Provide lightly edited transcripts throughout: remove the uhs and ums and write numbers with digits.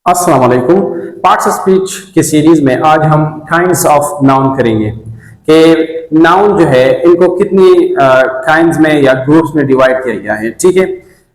अस्सलाम वालेकुम। Parts of speech की सीरीज में आज हम काइंड्स ऑफ नाउन करेंगे कि नाउन जो है इनको कितनी काइंड्स में या ग्रुप्स में डिवाइड किया गया है। ठीक है,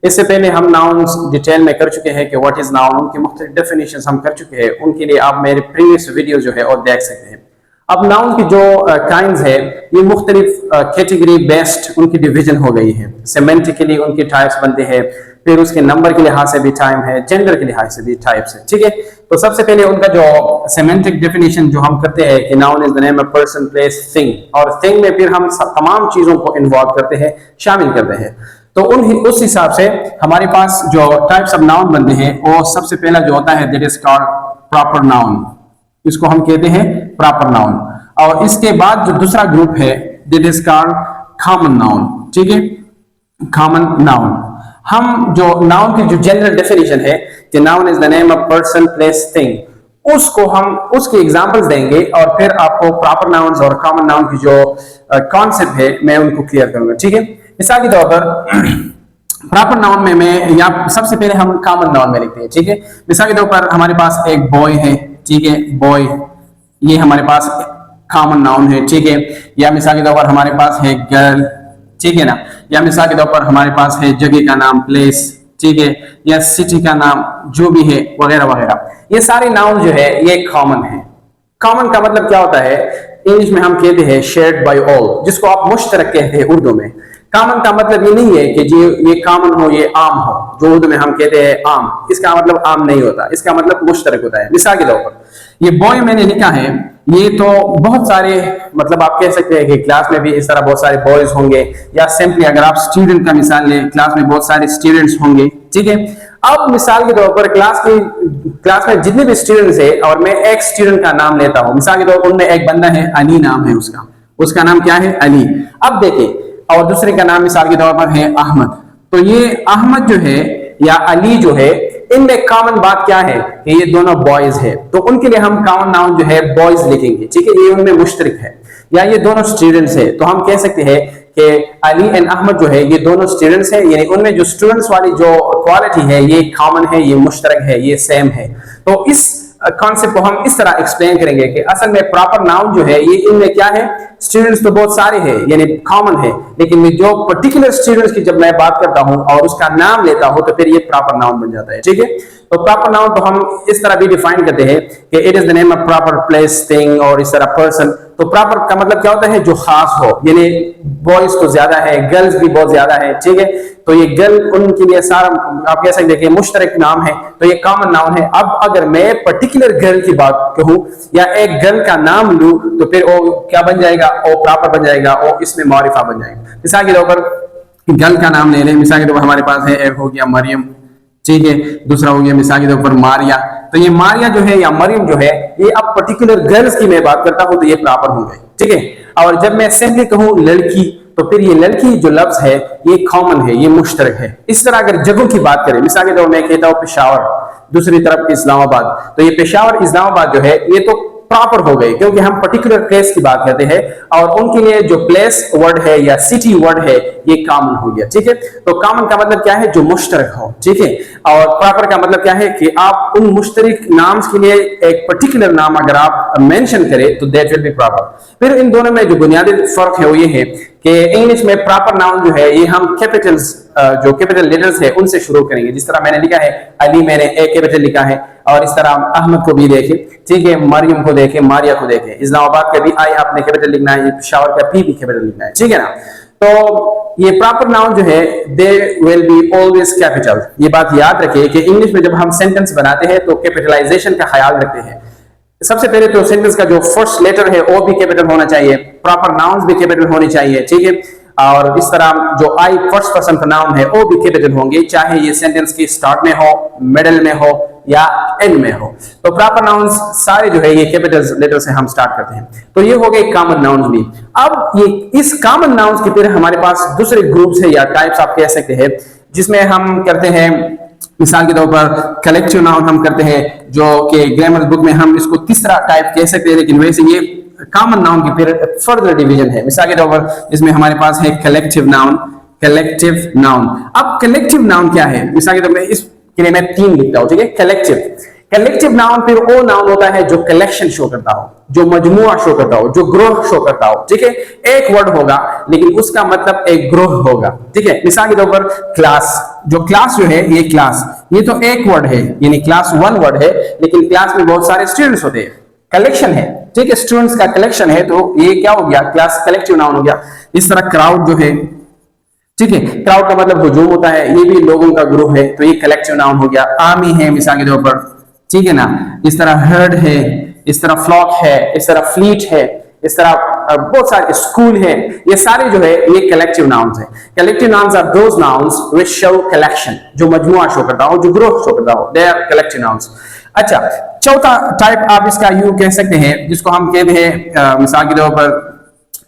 इससे पहले हम नाउन्स डिटेल में कर चुके हैं कि व्हाट इज नाउन, उनकी मुख्तलिफ डेफिनेशंस हम कर चुके हैं। उनके लिए आप मेरे प्रीवियस वीडियो जो है और देख सकते हैं। अब नाउन की जो काइंड्स है ये मुख्तलिफ कैटेगरी बेस्ड उनकी डिवीजन हो गई है। सेमेंटिकली उनके टाइप्स बनते हैं, फिर उसके नंबर के लिहाज से भी टाइम है, जेंडर के लिहाज से भी टाइप्स है। ठीक है, तो सबसे पहले उनका जो सेमेंटिक डेफिनेशन जो हम करते हैं कि noun is the name of person, place, thing, और थिंग में फिर हम तमाम चीजों को इन्वॉल्व करते हैं, शामिल करते हैं। तो उस हिसाब से हमारे पास जो टाइप्स ऑफ नाउन बनते हैं वो सबसे पहला जो होता है that is called proper noun. इसको हम कहते हैं प्रॉपर नाउन। और इसके बाद जो दूसरा ग्रुप है that is called common noun. ठीक है, कॉमन नाउन। हम जो नाउन की जो जनरल डेफिनेशन है कि noun is the name of person, place, thing, उसको हम उसके एग्जांपल्स देंगे और फिर आपको प्रॉपर नाउन्स और कॉमन नाउन की जो कॉन्सेप्ट है मैं उनको क्लियर करूंगा। ठीक है, मिसाल के तौर पर प्रॉपर नाउन में मैं यहाँ सबसे पहले हम कॉमन नाउन में लिखते हैं। ठीक है, मिसाल के तौर पर हमारे पास एक बॉय है। ठीक है, बॉय ये हमारे पास कॉमन नाउन है। ठीक है, या मिसाल के तौर पर हमारे पास है गर्ल। ठीक है ना, या मिसाल के तौर पर हमारे पास है जगह का नाम प्लेस। ठीक है, या सिटी का नाम जो भी है वगैरह वगैरह, ये सारे नाउन जो है ये कॉमन है। कॉमन का मतलब क्या होता है, इंग्लिश में हम कहते हैं शेयर्ड बाय ऑल, जिसको आप मुश्तरक कहते हैं उर्दू में। कॉमन का मतलब ये नहीं है कि जी ये कॉमन हो, ये आम हो, जो उर्दू में हम कहते हैं आम, इसका मतलब आम नहीं होता, इसका मतलब मुश्तरक होता है। मिसाल के तौर पर ये बॉय मैंने लिखा है, ये तो बहुत सारे मतलब आप कह सकते हैं कि क्लास में भी इस तरह बहुत सारे बॉयज होंगे, या सिंपली अगर आप स्टूडेंट का मिसाल लें, क्लास में बहुत सारे स्टूडेंट्स होंगे। ठीक है, अब मिसाल के तौर पर क्लास में जितने भी स्टूडेंट्स है और मैं एक स्टूडेंट का नाम लेता हूं, मिसाल के तौर पर उनमें एक बंदा है अली नाम है उसका नाम क्या है, अली। अब देखिए, और दूसरे का नाम मिसाल के तौर पर है अहमद। तो ये अहमद जो है या अली जो है, इनमें कॉमन बात क्या है कि ये दोनों बॉयज है, तो उनके लिए हम कॉमन नाउन जो है बॉयज लिखेंगे। ठीक है, ये उनमें मुश्तरक है, या ये दोनों स्टूडेंट्स है, तो हम कह सकते हैं कि अली एंड अहमद जो है ये दोनों स्टूडेंट्स है, यानी उनमें जो स्टूडेंट्स वाली जो क्वालिटी है ये कॉमन है, ये मुश्तरक है, ये सेम है। तो इस कॉन्सेप्ट को हम इस तरह एक्सप्लेन करेंगे कि असल में प्रॉपर नाउन जो है ये इनमें क्या है, स्टूडेंट्स तो बहुत सारे हैं यानी कॉमन है, लेकिन जो पर्टिकुलर स्टूडेंट्स की जब मैं बात करता हूं और उसका नाम लेता हूं तो फिर ये प्रॉपर नाउन बन जाता है। ठीक है, तो प्रॉपर नाउन तो हम इस तरह भी डिफाइन करते हैं कि it is the name of proper place, thing, और इस तरह पर्सन। तो प्रॉपर का मतलब क्या होता है, जो खास हो, यानी बॉयज तो ज्यादा है, गर्ल्स भी बहुत ज्यादा है। ठीक है, तो ये गर्ल उनके लिए सारा आप कह सकते हैं कि मुश्तरक नाम है, तो ये कॉमन नाउन है। अब अगर मैं पर्टिकुलर गर्ल की बात कहूं या एक गर्ल का नाम लूं तो फिर वो क्या बन जाएगा, वो प्रॉपर बन जाएगा, वो इसमें मारिफा बन जाएगा। मिसाल के तौर पर गर्ल का नाम ले लें, मिसाल के तौर पर हमारे पास है, एक हो गया मरियम। ठीक है, दूसरा हो गया मिसाल के तौर पर मारिया। तो ये मारिया जो है या मरियम जो है, ये अब पर्टिकुलर गर्ल्स की मैं बात करता हूं तो ये प्रॉपर हो गए। ठीक है, और जब मैं सिंपली कहूं लड़की तो फिर ये लड़की जो लफ्ज है ये कॉमन है, ये मुश्तरक है। इस तरह अगर जगहों की बात करें, मिसाल के तौर पर मैं कहता हूं पेशावर, दूसरी तरफ इस्लामाबाद, तो ये पेशावर इस्लामाबाद जो है ये तो प्रॉपर हो गए, क्योंकि हम पर्टिकुलर प्लेस की बात करते हैं और उनके लिए जो प्लेस वर्ड है या सिटी वर्ड है ये कॉमन हो गया। ठीक है, तो कॉमन का मतलब क्या है, जो मुश्तरक हो। ठीक है, और प्रॉपर का मतलब क्या है कि आप उन मुश्तरक नाम के लिए एक पर्टिकुलर नाम अगर आप मेंशन करें तो दैट विल बी प्रॉपर। फिर इन दोनों में जो बुनियादी फर्क है वो ये है कि इंग्लिश में प्रॉपर नाउन जो है ये हम कैपिटल्स जो कैपिटल लेटर्स है उनसे शुरू करेंगे। जिस तरह मैंने लिखा है अली, मैंने ए कैपिटल लिखा है, और इस तरह अहमद को भी देखें। ठीक है, मरियम को देखें, मारिया को देखें, इस्लामाबाद का भी आई आपने कैपिटल लिखना है, पेशावर का पी भी कैपिटल लिखना है। ठीक है ना, तो ये प्रॉपर नाउन जो है they will be always capital. ये बात याद रखिए कि इंग्लिश में जब हम सेंटेंस बनाते हैं तो कैपिटलाइजेशन का ख्याल रखते हैं। सबसे पहले तो सेंटेंस का जो फर्स्ट लेटर है वो भी कैपिटल होना चाहिए, प्रॉपर नाउन्स भी कैपिटल होनी चाहिए। ठीक है, और इस तरह जो आई फर्स्ट पर्सन प्रोनाउन है वो भी कैपिटल होंगे, चाहे ये सेंटेंस की स्टार्ट में हो, मिडिल में हो या एंड में हो। तो प्रॉपर नाउन्स सारे जो है ये कैपिटल लेटर से हम स्टार्ट करते हैं। तो ये हो गए कॉमन नाउन्स भी। अब ये इस कॉमन नाउन्स के फिर हमारे पास दूसरे ग्रुप्स है या टाइप्स आप कह सकते हैं, जिसमें हम करते हैं मिसाल के तौर पर कलेक्टिव नाउन हम करते हैं, जो कि ग्रामर बुक में हम इसको तीसरा टाइप कह सकते हैं, लेकिन वैसे ये कॉमन नाउन की फिर फर्दर डिवीजन है। मिसाल के तौर पर इसमें हमारे पास है कलेक्टिव नाउन। अब कलेक्टिव नाउन क्या है, मिसाल के तौर पर इसके लिए मैं 3 लिखता हूं। ठीक है, कलेक्टिव कलेक्टिव नाउन फिर वो नाउन होता है जो कलेक्शन शो करता हो, जो मजमुआ शो करता हो, जो ग्रोह शो करता हो, ठीक है। एक वर्ड होगा लेकिन उसका मतलब एक ग्रोह होगा, ठीक है। मिसाल के तौर पर क्लास, जो क्लास जो है ये क्लास, ये तो एक वर्ड है, यानी क्लास वन वर्ड है, लेकिन क्लास में बहुत सारे स्टूडेंट्स होते हैं, कलेक्शन है, ठीक है, स्टूडेंट्स का कलेक्शन है, तो ये क्या हो गया, क्लास कलेक्टिव नाउन हो गया। इस तरह क्राउड जो है, ठीक है, क्राउड का मतलब हुजूम होता है, ये भी लोगों का ग्रुप है, तो ये कलेक्टिव नाउन हो गया। आर्मी है मिसाल के तौर पर, ठीक है ना, इस तरह हर्ड है, इस तरह फ्लॉक है, इस तरह फ्लीट है, इस तरह बहुत सारे स्कूल है, ये सारे जो है ये कलेक्टिव नाउन्स है। Collective nouns are those nouns which show collection, जो मजमुआ शो करता हो, जो ग्रुप शो करता हो, दे आर कलेक्टिव नाउन्स। अच्छा, चौथा टाइप आप इसका यूं कह सकते हैं, जिसको हम कहते हैं मिसाल के तौर पर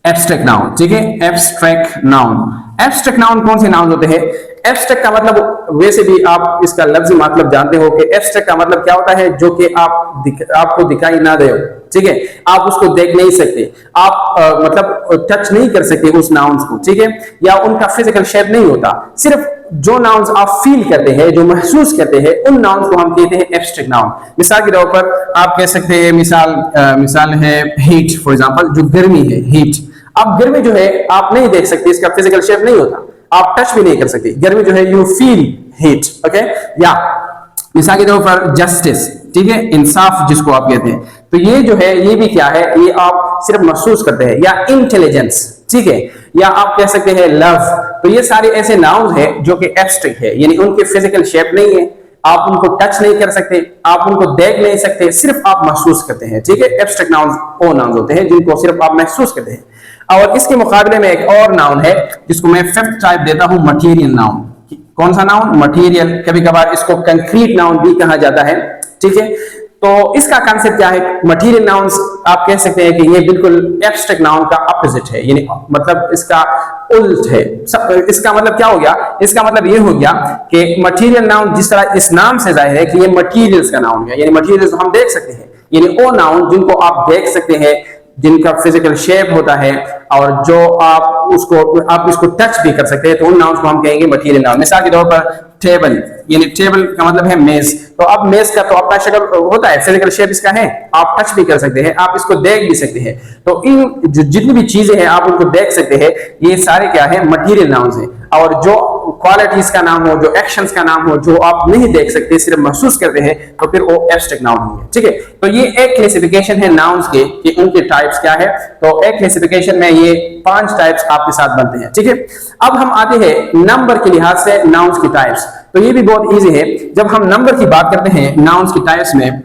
एब्स्ट्रैक्ट नाउन, ठीक है, एब्स्ट्रैक्ट नाउन। एब्स्ट्रैक्ट नाउन कौन से नाउन होते हैं? एब्स्ट्रैक्ट का मतलब वैसे भी आप इसका लफ्ज़ी मतलब जानते हो कि एब्स्ट्रैक्ट का मतलब क्या होता है, जो कि आपको दिखाई ना दे, ठीक है, आप उसको देख नहीं सकते, आप मतलब टच नहीं कर सकते उस नाउन्स को, ठीक है, या उनका फिजिकल शेप नहीं होता, सिर्फ जो नाउन्स आप फील करते हैं, जो महसूस करते हैं, उन नाउन्स को हम कहते हैं एब्स्ट्रैक्ट नाउन। मिसाल के तौर पर आप कह सकते हैं, मिसाल है हीट, फॉर एग्जांपल, जो गर्मी है, हीट। अब गर्मी जो है आप नहीं देख सकते, इसका फिजिकल शेप नहीं होता, आप टच भी नहीं कर सकते, गर्मी जो है यू फील हीट, ओके। या मिसाल के तौर पर जस्टिस, ठीक है, इंसाफ जिसको आप कहते हैं, तो ये जो है ये भी क्या है, ये आप सिर्फ महसूस करते हैं। या इंटेलिजेंस, ठीक है, या आप कह सकते हैं लव, तो ये सारे ऐसे नाउन है जो कि एब्स्ट्रैक्ट है, यानी उनके फिजिकल शेप नहीं है, आप उनको टच नहीं कर सकते, आप उनको देख नहीं सकते, सिर्फ आप महसूस करते हैं, ठीक है। एब्स्ट्रैक्ट नाउन वो नाउन होते हैं जिनको सिर्फ आप महसूस करते हैं। और इसके मुकाबले में एक और नाउन है जिसको मैं फिफ्थ टाइप देता हूं, मटीरियल नाउन। कौन सा नाउन? मटीरियल। कभी कभार इसको कंक्रीट नाउन भी कहा जाता है, ठीक है। तो इसका कांसेप्ट क्या है? मटीरियल नाउन्स आप कह सकते हैं कि ये बिल्कुल एब्स्ट्रैक्ट नाउन का अपोजिट है, यानी मतलब इसका उल्ट है। इसका मतलब क्या हो गया? इसका मतलब ये हो गया कि मटीरियल नाउन जिस तरह इस नाम से जाहिर है कि ये मटीरियल्स का नाउन है, यानी मटीरियल्स हम देख सकते हैं, यानी वो नाउन जिनको आप देख सकते हैं, जिनका फिजिकल शेप होता है और जो आप इसको टच भी कर सकते हैं, तो उन नाउन्स को हम कहेंगे मटीरियल नाउन। मिसाल के तौर पर टेबल, यानी टेबल का मतलब है मेज, तो अब मेज का तो अपना शक्ल होता है, फिजिकल शेप इसका है, आप टच भी कर सकते हैं, आप इसको देख भी सकते हैं। तो इन जितनी भी चीजें हैं आप उनको देख सकते हैं, ये सारे क्या है? मटीरियल नाउन्स हैं। और जो क्वालिटीज का नाम हो, जो एक्शंस का नाम हो, जो आप नहीं देख सकते, सिर्फ महसूस करते हैं, तो फिर वो एब्स्ट्रैक्ट नाउन होंगे, ठीक है। तो ये एक क्लासिफिकेशन है नाउन्स के कि उनके टाइप्स क्या है। तो एक क्लासिफिकेशन में ये 5 टाइप्स आपके साथ बनते हैं, ठीक है। अब हम आते हैं नंबर के लिहाज से नाउन्स की टाइप्स। तो ये भी बहुत इजी है। जब हम नंबर की बात करते हैं नाउन्स की टाइप्स में,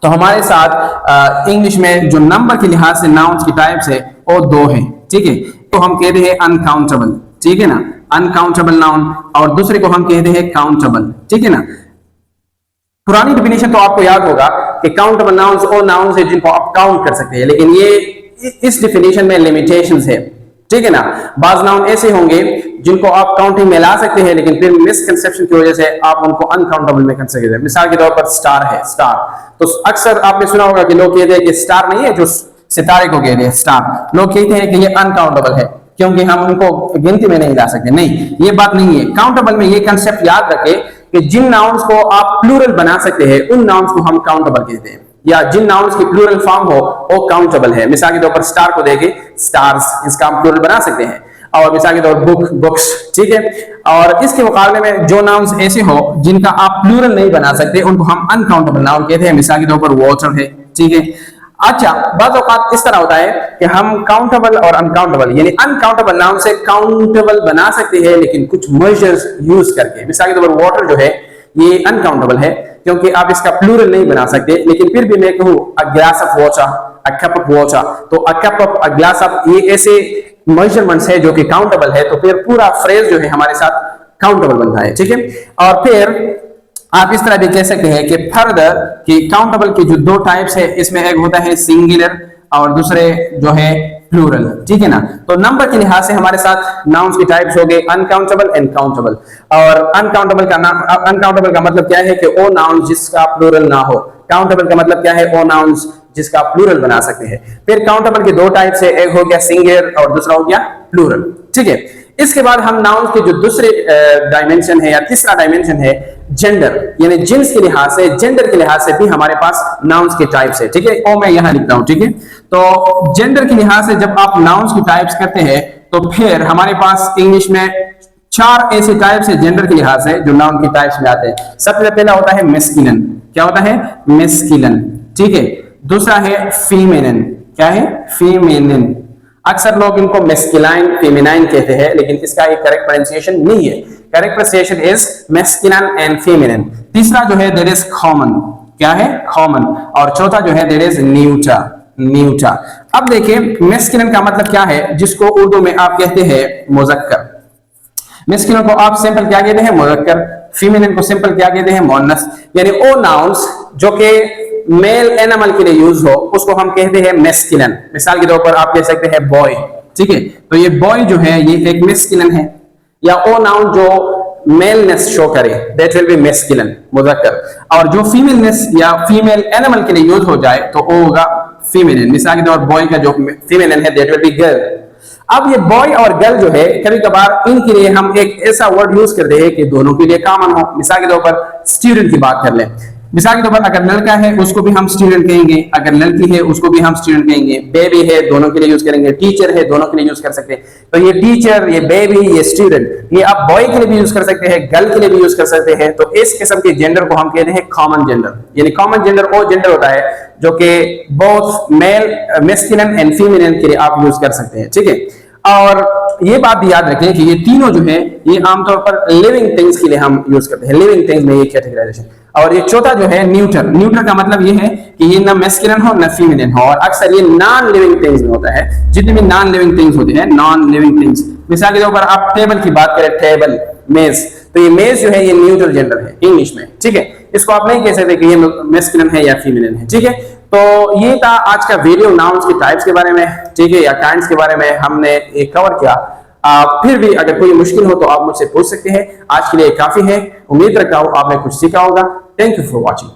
तो हमारे साथ इंग्लिश में जो नंबर के लिहाज से नाउन्स की टाइप्स है वो 2 है, ठीक है। तो हम कहते हैं अनकाउंटेबल, ठीक है ना, अनकाउंटेबल नाउन, और दूसरे को हम कहते हैं काउंटेबल, ठीक है ना। पुरानी डेफिनेशन तो आपको याद होगा कि काउंटेबल नाउन्स वो नाउन्स है जिनको आप काउंट कर सकते हैं, लेकिन ये इस डेफिनेशन में लिमिटेशंस है, ठीक है ना। बाज नाउन ऐसे होंगे जिनको आप काउंटिंग में ला सकते हैं, लेकिन फिर मिसकंसेप्शन की वजह से आप उनको अनकाउंटेबल में कर सकते हैं। मिसाल के तौर पर स्टार है, स्टार, तो अक्सर आपने सुना होगा कि लोग कहते हैं कि स्टार नहीं है, जो सितारे को कहते हैं स्टार, लोग कहते हैं कि ये अनकाउंटेबल है क्योंकि हम उनको गिनती में नहीं ला सकते। नहीं, ये बात नहीं है। काउंटेबल में ये कंसेप्ट याद रखें कि जिन नाउन्स को आप प्लूरल बना सकते हैं उन नाउन्स को हम काउंटेबल कहते हैं, या जिन नाउन्स की प्लूरल फॉर्म हो वो काउंटेबल है। मिसाल के तौर पर स्टार को देखें, स्टार्स, इसका हम प्लूरल बना सकते हैं। और मिसाल के तौर पर बुक, बुक्स, ठीक है। और इसके मुकाबले में जो नाउन्स ऐसे हो जिनका आप प्लूरल नहीं बना सकते उनको हम अनकाउंटेबल नाउन कहते हैं। मिसाल के तौर पर वाटर है, ठीक है। अच्छा, बात औकात इस तरह होता है कि हम काउंटेबल और अनकाउंटेबल, यानी अनकाउंटेबल नाउन से काउंटेबल बना सकते हैं, लेकिन कुछ मेजर्स यूज करके। मिसाल के तौर पर वाटर जो है ये अनकाउंटेबल है क्योंकि आप इसका प्लूरल नहीं बना सकते, लेकिन फिर भी मैं कहूं a glass of water, a cup of water, तो a cup of, a glass of, ये ऐसे मेजरमेंट्स है जो कि काउंटेबल है, तो फिर पूरा फ्रेज जो है हमारे साथ काउंटेबल बनता है, ठीक है। और फिर आप इस तरह भी कह सकते हैं कि फर्दर कि काउंटेबल के जो 2 टाइप्स है, इसमें एक होता है सिंगुलर और दूसरे जो है प्लूरल, ठीक है ना। तो नंबर के लिहाज से हमारे साथ नाउन्स की टाइप्स हो गए अनकाउंटेबल एंड काउंटेबल। और अनकाउंटेबल का मतलब क्या है कि वो नाउन जिसका प्लूरल ना हो। काउंटेबल का मतलब क्या है? वो नाउन्स जिसका प्लूरल बना सकते हैं। फिर काउंटेबल के 2 टाइप्स है, एक हो गया सिंगुलर और दूसरा हो गया प्लूरल, ठीक है। इसके बाद हम नाउन्स के जो दूसरे डायमेंशन है या तीसरा डायमेंशन है जेंडर यानी जिन्स के लिहाज से, जेंडर के लिहाज से भी हमारे पास नाउन्स के टाइप्स है, ठीक है। ओ मैं यहां लिखता हूं, ठीक है। तो जेंडर के लिहाज से जब आप नाउन्स की टाइप्स करते हैं तो फिर हमारे पास इंग्लिश में 4 ऐसे टाइप्स है जेंडर के लिहाज से जो नाउन की टाइप्स में आते हैं। सबसे पहला होता है मैस्कुलिन। क्या होता है? मैस्कुलिन, ठीक है। दूसरा है फीमेनिन। क्या है? फीमेनिन। अक्सर लोग इनको मैस्कुलाइन, फेमिनाइन कहते हैं, लेकिन इसका एक करेक्ट प्रोनाउंसिएशन नहीं है। Correct pronunciation is masculine and feminine. तीसरा जो है दैट इज कॉमन। क्या है? कॉमन। और चौथा जो है दैट इज न्यूटर। न्यूटर। अब देखिए मैस्कुलिन का मतलब क्या है, जिसको उर्दू में आप कहते हैं मुज़क्कर। मैस्कुलिन को आप सिंपल क्या कहते हैं? मुज़क्कर। फीमेनिन को सिंपल क्या कहते हैं? मुअन्नस। यानी वो नाउन्स जो कि मेल एनिमल के लिए यूज हो उसको हम कहते हैं मैस्कुलिन। मिसाल के तौर पर आप कह सकते हैं बॉय, ठीक है। तो ये बॉय जो है ये एक मैस्कुलिन है, या वो नाउन जो मेलनेस शो करे दैट विल बी मैस्कुलिन, मुज़क्कर। और जो फीमेलनेस या फीमेल एनिमल के लिए यूज हो जाए तो वो होगा फीमेनिन। मिसाल के तौर पर बॉय का जो फीमेनिन है दैट विल बी गर्ल। अब ये बॉय और गर्ल जो है कभी कभार इनके लिए हम एक ऐसा वर्ड यूज करते हैं कि दोनों के लिए कॉमन हो। मिसाल के तौर पर स्टूडेंट की बात कर लें। मिसाल के तौर पर अगर लड़का है उसको भी हम स्टूडेंट कहेंगे, अगर लड़की है उसको भी हम स्टूडेंट कहेंगे। बेबी है दोनों के लिए यूज करेंगे, टीचर है दोनों के लिए यूज कर सकते हैं। तो ये टीचर, ये बेबी, ये स्टूडेंट, ये आप बॉय के लिए भी यूज कर सकते हैं, गर्ल के लिए भी यूज कर सकते हैं। तो इस किस्म के जेंडर को हम कहते हैं कॉमन जेंडर। यानी कॉमन जेंडर वो जेंडर होता है जो कि बोथ मेल, मैस्कुलिन एंड फीमेनिन के लिए आप यूज कर सकते हैं, ठीक है। और ये बात भी याद रखें कि ये तीनों जो है ये आमतौर पर लिविंग थिंग्स के लिए हम यूज करते हैं, लिविंग थिंग्स में ये कैटेगराइजेशन। और ये चौथा जो है न्यूटर। न्यूटर का मतलब ये है कि ये ना मैस्कुलिन हो ना फीमेनिन हो, और अक्सर ये नॉन लिविंग थिंग्स में होता है। जितने भी नॉन लिविंग थिंग्स होते हैं, नॉन लिविंग थिंग्स, मिसाल के तौर पर आप टेबल की बात करें, टेबल, मेज, तो ये मेज जो है ये न्यूट्रल जेंडर है इंग्लिश में, ठीक है। इसको आप नहीं कह सकते कि ये मैस्कुलिन है या फीमेनिन है, ठीक है। तो ये था आज का वीडियो नाउन्स के टाइप्स के बारे में, ठीक है, या काइंड्स के बारे में हमने एक कवर किया। फिर भी अगर कोई मुश्किल हो तो आप मुझसे पूछ सकते हैं। आज के लिए काफी है। उम्मीद रखता हूं आपने कुछ सीखा होगा। Thank you for watching.